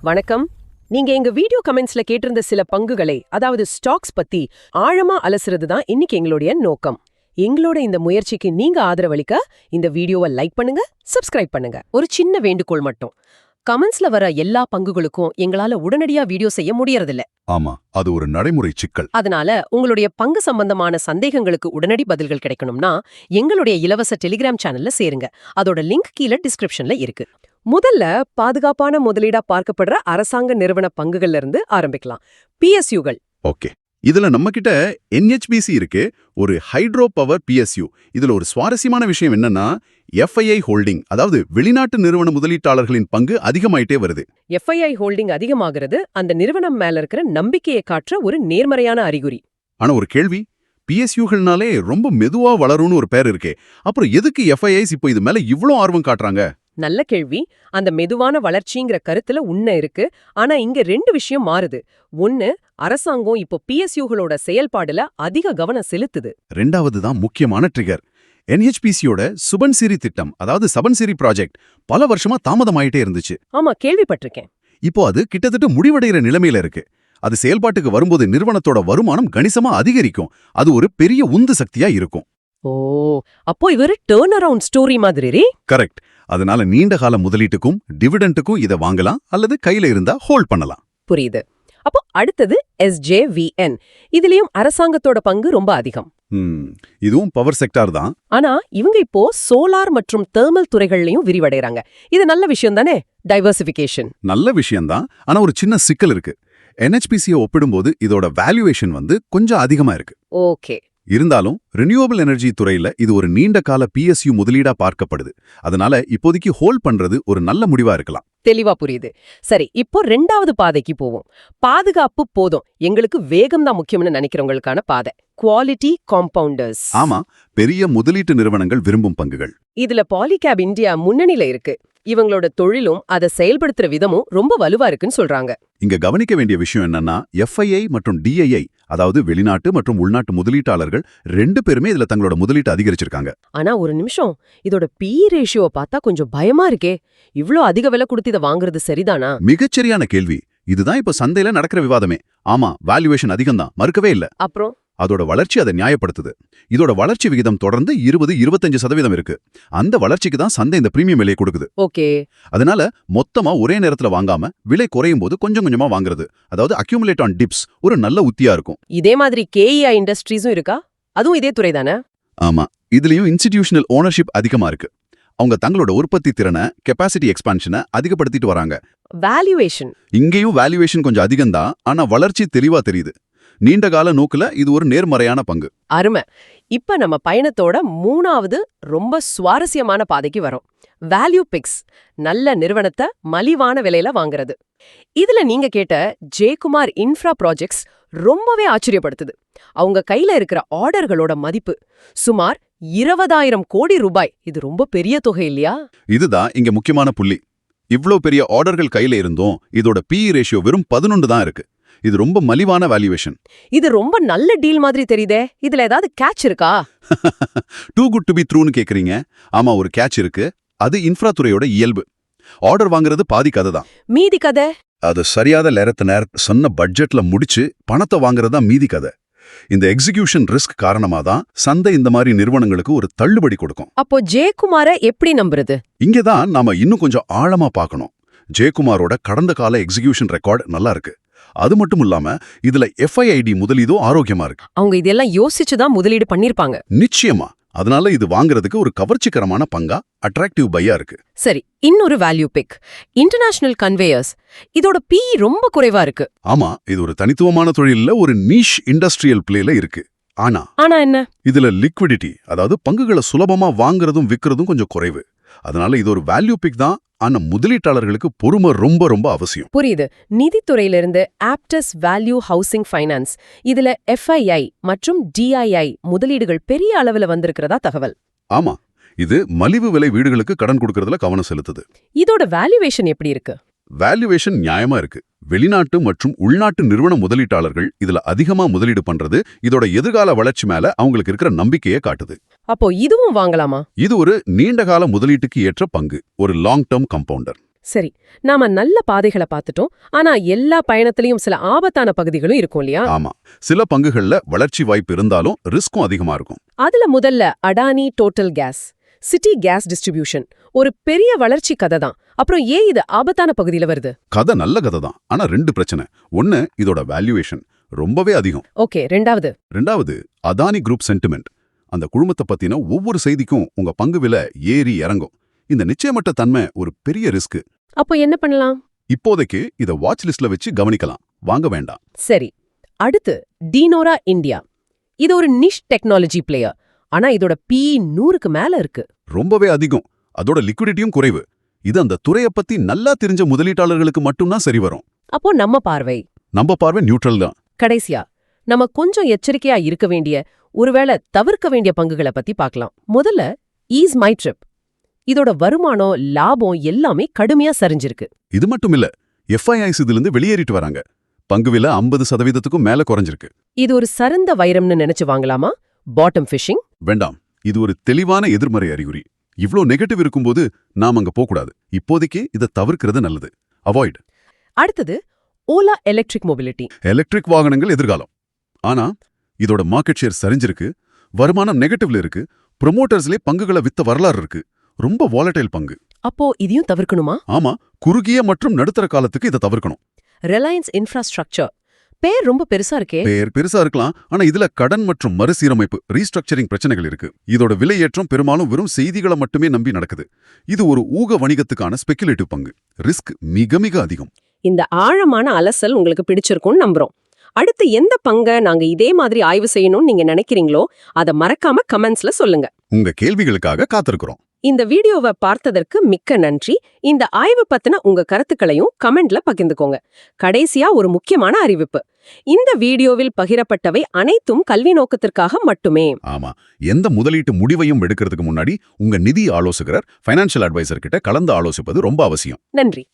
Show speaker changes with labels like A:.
A: வணக்கம். நீங்க எங்க வீடியோ கமெண்ட்ஸ்ல கேட்டிருந்த சில பங்குகளை, அதாவது ஸ்டாக்ஸ் பத்தி ஆழமா அலசுறது தான் இன்னைக்கு எங்களுடைய நோக்கம். எங்களோட இந்த முயற்சிக்கு நீங்க ஆதரவளிக்க இந்த வீடியோவை லைக் பண்ணுங்க, சப்ஸ்கிரைப் பண்ணுங்க. ஒரு சின்ன வேண்டுகோள் மட்டும். கமெண்ட்ஸ்ல வர எல்லா பங்குகளுக்கும் எங்களால உடனடியா வீடியோ செய்ய முடியறதில்ல.
B: ஆமா, அது ஒரு நடைமுறை சிக்கல்.
A: அதனால உங்களுடைய பங்கு சம்பந்தமான சந்தேகங்களுக்கு உடனடி பதில்கள் கிடைக்கணும்னா எங்களுடைய இலவச டெலிகிராம் சேனல்ல சேருங்க. அதோட லிங்க் கீழே டிஸ்கிரிப்ஷன்ல இருக்கு. முதல்ல பாதுகாப்பான முதலீடா பார்க்கப்படுற அரசாங்க நிறுவன பங்குகள்ல இருந்து ஆரம்பிக்கலாம். PSUகள்.
B: ஓகே, இதுல நம்ம கிட்ட NHBC இருக்கு, ஒரு ஹைட்ரோ பவர் PSU. இதுல ஒரு சுவாரஸ்யமான விஷயம் என்னன்னா, FII ஹோல்டிங், அதாவது வெளிநாட்டு நிறுவன முதலீட்டாளர்களின் பங்கு அதிகமாயிட்டே வருது.
A: FII ஹோல்டிங் அதிகமாகிறது அந்த நிறுவனம் மேல இருக்கிற நம்பிக்கையை காட்டுற ஒரு நேர்மறையான அறிகுறி.
B: ஆனா ஒரு கேள்வி, PSUகள்னாலே ரொம்ப மெதுவா வளரும்னு ஒரு பேர் இருக்கே, அப்புறம் எதுக்கு FIIs இப்போ இது மேல இவ்ளோ ஆர்வம் காட்டுறாங்க?
A: நல்ல கேள்வி. அந்த மெதுவான வளர்ச்சிங்கிற கருத்துல உண்மை இருக்கு. ஆனா இங்க ரெண்டு விஷயம் மாறுது. ஒன்னு, அரசாங்கம் இப்போ PSUகளோட செயல்பாடுல அதிக கவனம் செலுத்துது.
B: ரெண்டாவது தான் முக்கியமான ட்ரிகர். NHBCயோட சுபன்சிரி திட்டம், அதாவது சபன்சிரி ப்ராஜெக்ட் பல வருஷமா தாமதமாயிட்டே இருந்துச்சு.
A: ஆமா, கேள்விப்பட்டிருக்கேன்.
B: இப்போ அது கிட்டத்தட்ட முடிவடைகிற நிலைமையில இருக்கு. அது செயல்பாட்டுக்கு வரும்போது நிறுவனத்தோட வருமானம் கணிசமா அதிகரிக்கும். அது ஒரு பெரிய உந்து சக்தியா இருக்கும்.
A: ஓ, அப்போ இவரு டர்ன் அரவுண்ட் ஸ்டோரி மாதிரி.
B: கரெக்ட். அதனால நீண்ட கால முதலீட்டுக்கும் டிவிடெண்டுக்கும் இதை வாங்கலாம், அல்லது கையில இருந்தா ஹோல்ட் பண்ணலாம்.
A: புரியுது. அப்போ அடுத்தது SJVN. இதுலயும் அரசாங்கத்தோட பங்கு ரொம்ப அதிகம்.
B: இதுவும் பவர் செக்டார் தான்.
A: ஆனா இவங்க இப்போ சோலார் மற்றும் தெர்மல் துறைகள்லயும் விரிவடைறாங்க. இது நல்ல விஷயம் தானே? டைவர்சிபிகேஷன்
B: நல்ல விஷயம்தான். ஆனா ஒரு சின்ன சிக்கல் இருக்கு. NHBCயை ஒப்பிடும்போது இதோட வேல்யூவேஷன் கொஞ்சம் அதிகமா இருக்கு.
A: ஓகே.
B: இருந்தாலும் ரினியூவபிள் எனர்ஜி துறையில இது ஒரு நீண்ட கால PSU முதலீடா பார்க்கப்படுது. அதனால இப்போதைக்கு ஹோல்ட் பண்றது ஒரு நல்ல முடிவா இருக்கலாம்.
A: தெளிவா புரியுது. சரி, இப்போ ரெண்டாவது பாதைக்கு போவோம். பாதுகாப்பு போதும், எங்களுக்கு வேகம் தான் முக்கியம்னு நினைக்கிறவங்களுக்கான பாதை. Quality compounders.
B: ஆமா, பெரிய முதலீட்டு நிறுவனங்கள் விரும்பும் பங்குகள்.
A: இதுல பாலிகேப் இந்தியா முன்னணியில இருக்கு. இவங்களோட தொழிலும் அதை செயல்படுத்துற விதமும் ரொம்ப வலுவா இருக்குன்னு சொல்றாங்க.
B: இங்க கவனிக்க வேண்டிய விஷயம் என்னன்னா, FII மற்றும் DII, அதாவது வெளிநாட்டு மற்றும் உள்நாட்டு முதலீட்டாளர்கள் ரெண்டு பேருமே இதுல தங்களோட முதலீட்டு அதிகரிச்சிருக்காங்க.
A: ஆனா ஒரு நிமிஷம், இதோட PE ரேஷியோவை பார்த்தா கொஞ்சம் பயமா இருக்கே. இவ்ளோ அதிக விலை கொடுத்து இதை வாங்குறது சரிதானா?
B: மிகச்சரியான கேள்வி. இதுதான் இப்ப சந்தையில நடக்கிற விவாதமே. ஆமா, வேல்யூவேஷன் அதிகம்தான், மறுக்கவே இல்ல.
A: அப்புறம்
B: அதோட வளர்ச்சி அதை நியாயப்படுத்துது. இதோட வளர்ச்சி விகிதம் தொடர்ந்து 20-25% இருக்கு. அந்த வளர்ச்சிக்கு தான் சந்தை இந்த பிரீமியம் விலையை கொடுக்குது.
A: ஓகே.
B: அதனால மொத்தமா ஒரே நேரத்துல வாங்காம விலை குறையும் போது கொஞ்சம் கொஞ்சமா வாங்குறது, அதாவது அக்யூமுலேட் ஆன் டிப்ஸ், ஒரு நல்ல உத்தியா இருக்கும்.
A: இதே மாதிரி KEI இண்டஸ்ட்ரீஸும் இருக்கா? அதுவும் இதே துறை தானே?
B: ஆமா, இதுலயும் இன்ஸ்டிடியூஷனல் ஓனர்ஷிப் அதிகமா இருக்கு. அவங்க தங்களோட உற்பத்தி திறனை, கெப்பாசிட்டி எக்ஸ்பான்ஷனை அதிகப்படுத்திட்டு வராங்க.
A: வேல்யூவேஷன்
B: இங்கேயும் வேல்யூவேஷன் கொஞ்சம் அதிகம்தான், ஆனா வளர்ச்சி தெளிவா தெரியுது. நீண்ட கால நோக்குல இது ஒரு நேர்மறையான பங்கு.
A: அருமை. இப்ப நம்ம பயணத்தோட மூணாவது ரொம்ப சுவாரஸ்யமான பாதைக்கு வரோம். Value picks. நல்ல நிறுவனத்தை மலிவான விலையில வாங்குறது. இதுல நீங்க கேட்ட ஜெயக்குமார் இன்ஃப்ரா ப்ராஜெக்ட்ஸ் ரொம்பவே ஆச்சரியப்படுத்துது. அவங்க கையில இருக்கிற ஆர்டர்களோட மதிப்பு சுமார் 20,000 கோடி ரூபாய். இது ரொம்ப பெரிய தொகை இல்லையா?
B: இதுதான் இங்க முக்கியமான புள்ளி. இவ்ளோ பெரிய ஆர்டர்கள் கையில இருந்தும் இதோட PE ரேஷியோ வெறும் 11 தான் இருக்கு. இது ரொம்ப மலிவான வேல்யூவேஷன்.
A: இது ரொம்ப நல்ல டீல் மாதிரி தெரியுதே. இதுல ஏதாவது கேட்ச் இருக்கா?
B: டூ குட் டு பி ட்ரூன்னு கேக்குறீங்க. ஆமா, ஒரு கேட்ச் இருக்கு. அது இன்ஃப்ரா துறையோட இயல்பு. ஆர்டர் வாங்குறது பாதி கதை தான்.
A: மீதி கதை
B: அது சரியாத நேரத்தை சொன்ன பட்ஜெட்ல முடிச்சு பணத்தை வாங்குறதா மீதி கதை. இந்த எக்ஸிகியூஷன் ரிஸ்க் காரணமா தான் சந்தை இந்த மாதிரி நிறுவனங்களுக்கு ஒரு தள்ளுபடி கொடுக்கும்.
A: அப்போ ஜெயக்குமார எப்படி நம்புறது?
B: இங்கதான் நாம இன்னும் கொஞ்சம் ஆழமா பார்க்கணும். ஜெயக்குமாரோட கடந்த கால எக்ஸிகியூஷன் ரெக்கார்ட் நல்லா இருக்கு. அது மட்டும் இல்லாம இதுல FIID முதலீதும் ஆரோக்கியமா இருக்கு.
A: அவங்க இதெல்லாம் யோசிச்சுதான் முதலீடு பண்ணிருப்பாங்க.
B: நிச்சயமா. அதனால இது வாங்குறதுக்கு ஒரு கவர்ச்சிகரமான பங்கா, அட்ராக்டிவ் பையா இருக்கு.
A: சரி, இன்னொரு வேல்யூ பிக், இன்டர்நேஷனல் கன்வேயர்ஸ். இதோட PE ரொம்ப குறைவா இருக்கு.
B: ஆமா, இது ஒரு தனித்துவமான தொழில்ல ஒரு நீஷ் இண்டஸ்ட்ரியல் பிளேல இருக்கு. ஆனா
A: என்ன? இதுல
B: லிக்விடிட்டி, அதாவது பங்குகளை சுலபமா வாங்குறதும் விக்கிறதும் கொஞ்சம் குறைவு. அதனால இது ஒரு வேல்யூ பிக் தான். ஆனா முதலீட்டாளர்களுக்கு பொறுமை ரொம்ப ரொம்ப அவசியம்.
A: புரியுது. நிதித்துறையிலிருந்து ஆப்டஸ் வேல்யூ ஹவுசிங் ஃபைனான்ஸ், இதுல FII மற்றும் DII முதலீடுகள் பெரிய அளவுல வந்திருக்கிறதா தகவல்.
B: ஆமா, இது மலிவு விலை வீடுகளுக்கு கடன் கொடுக்கறதுல கவனம் செலுத்துது.
A: இதோட வேல்யூவேஷன் எப்படி இருக்கு?
B: வேல்யூவேஷன் நியாயமா இருக்கு. வெளிநாட்டு மற்றும் உள்நாட்டு நிறுவன முதலீட்டாளர்கள் இதுல அதிகமா முதலீடு பண்றது இதோட எதிர்கால வளர்ச்சி மேல அவங்களுக்கு இருக்கிற நம்பிக்கையை காட்டுது.
A: அப்போ இதுவும் வாங்கலாமா?
B: இது ஒரு நீண்டகால முதலீட்டுக்கு ஏற்ற பங்கு, ஒரு லாங் டேர்ம் கம்பவுண்டர்.
A: சரி, நாம நல்ல பாதைகளை பார்த்துட்டோம். ஆனா எல்லா பயணத்திலயும் சில ஆபத்தான பகுதிகளும் இருக்கும் இல்லையா?
B: ஆமா, சில பங்குகள்ல வளர்ச்சி வாய்ப்பு இருந்தாலும் ரிஸ்க்கும் அதிகமா இருக்கும்.
A: அதுல முதல்ல Adani total gas, city gas distribution ஒரு பெரிய வளர்ச்சி கதை தான். அப்புறம் ஏன் இது ஆபத்தான பகுதியில வருது?
B: கதை நல்ல கதை தான், ஆனா 2 பிரச்சனை. ஒன்னு, இதோட வேல்யூவேஷன் ரொம்பவே அதிகம்.
A: ஓகே, ரெண்டாவது
B: அதானி குரூப் சென்டிமெண்ட். அந்த குழுமத்தை பத்தின ஒவ்வொரு செய்திக்கும் உங்க பங்கு விலை ஏறி இறங்கும். இந்த நிச்சயமற்ற தன்மை ஒரு பெரிய ரிஸ்க்.
A: அப்போ என்ன பண்ணலாம்?
B: இப்போதைக்கு இத வாட்ச் லிஸ்ட்ல வச்சு கவனிக்கலாம், வாங்க வேண்டாம்.
A: சரி, அடுத்து டினோரா இந்தியா. இது ஒரு நிஷ் டெக்னாலஜி பிளேயர். ஆனா இதோட PE 100க்கு மேல இருக்கு.
B: ரொம்பவே அதிகம். அதோட லிக்விடிட்டியும் குறைவு. இது அந்த துறையை பத்தி நல்லா தெரிஞ்ச முதலீட்டாளர்களுக்கு மட்டும்தான் சரி வரும்.
A: அப்போ நம்ம பார்வை
B: நியூட்ரல் தான்.
A: கடைசியா நம்ம கொஞ்சம் எச்சரிக்கையா இருக்க வேண்டிய, ஒருவேளை தவிர்க்க வேண்டிய பங்குகளை பத்தி பார்க்கலாம். முதல்ல ஈஸ் மை ட்ரிப். இதோட வருமானம், லாபம் எல்லாமே கடுமையா சரிஞ்சிருக்கு.
B: இது மட்டும் இல்ல, FIIs இதிலிருந்து வெளியேறிட்டு வராங்க. பங்கு விலை 50%க்கும் மேல குறைஞ்சிருக்கு.
A: இது ஒரு சரந்த வைரம்னு நினைச்சு வாங்கலாமா? Bottom phishing?
B: வேண்டாம், இது ஒரு தெளிவான எதிர்மறை அறிகுறி. இவ்ளோ நெகட்டிவ் இருக்கும்போது நாம் அங்க போகக்கூடாது. இப்போதைக்கு இதை தவிர்க்கிறது நல்லது. அவாய்ட்.
A: அடுத்தது ஓலா எலக்ட்ரிக் மொபிலிட்டி.
B: எலக்ட்ரிக் வாகனங்கள் எதிர்காலம். ஆனா இதோட மார்க்கெட் ஷேர் சரிஞ்சிருக்கு, வருமானம் நெகட்டிவ்ல இருக்கு, ப்ரொமோட்டர்ஸ்லே பங்குகளை வித்த வரலாறு இருக்கு. ரொம்ப வாலடைல் பங்கு.
A: அப்போ இதையும் தவிர்க்கணுமா?
B: ஆமா, குறுகிய மற்றும் நடுத்தர காலத்துக்கு இதை தவிர்க்கணும்.
A: ரிலையன்ஸ் இன்ஃப்ராஸ்ட்ரக்சர் பேர் ரொம்ப பெருசா இருக்கே.
B: பேர் பெருசா இருக்கலாம், ஆனா இதுல கடன் மற்றும் மறுசீரமைப்பு ரீஸ்ட்ரக்சரிங் பிரச்சனைகள் இருக்கு. இதோட விலையேற்றம் பெரும்பாலும் வெறும் செய்திகளை மட்டுமே நம்பி நடக்குது. இது ஒரு ஊக வணிகத்துக்கான ஸ்பெகுலேட்டிவ் பங்கு. ரிஸ்க் மிக மிக அதிகம்.
A: இந்த ஆழமான அலசல் உங்களுக்கு பிடிச்சிருக்கும்னு நம்புறோம். அடுத்து எந்த பங்கை நாங்க இதே மாதிரி ஆய்வு செய்யணும்னு நீங்க நினைக்கிறீங்களோ அதை மறக்காம கமெண்ட்ஸ்ல சொல்லுங்க.
B: உங்க கேள்விகளுக்காக காத்திருக்கிறோம்.
A: இந்த வீடியோவை பார்த்ததற்கு மிக்க நன்றி. இந்த ஆய்வு பத்தின உங்க கருத்துக்களையும் கமெண்ட்ல பகிர்ந்துக்கோங்க. கடைசியா ஒரு முக்கியமான அறிவிப்பு. இந்த வீடியோவில் பகிரப்பட்டவை அனைத்தும் கல்வி நோக்கத்திற்காக மட்டுமே.
B: ஆமா, எந்த முதலீட்டு முடிவையும் எடுக்கிறதுக்கு முன்னாடி உங்க நிதி ஆலோசகர், ஃபைனான்சியல் அட்வைசர் கிட்ட கலந்து ஆலோசிப்பது ரொம்ப அவசியம்.
A: நன்றி.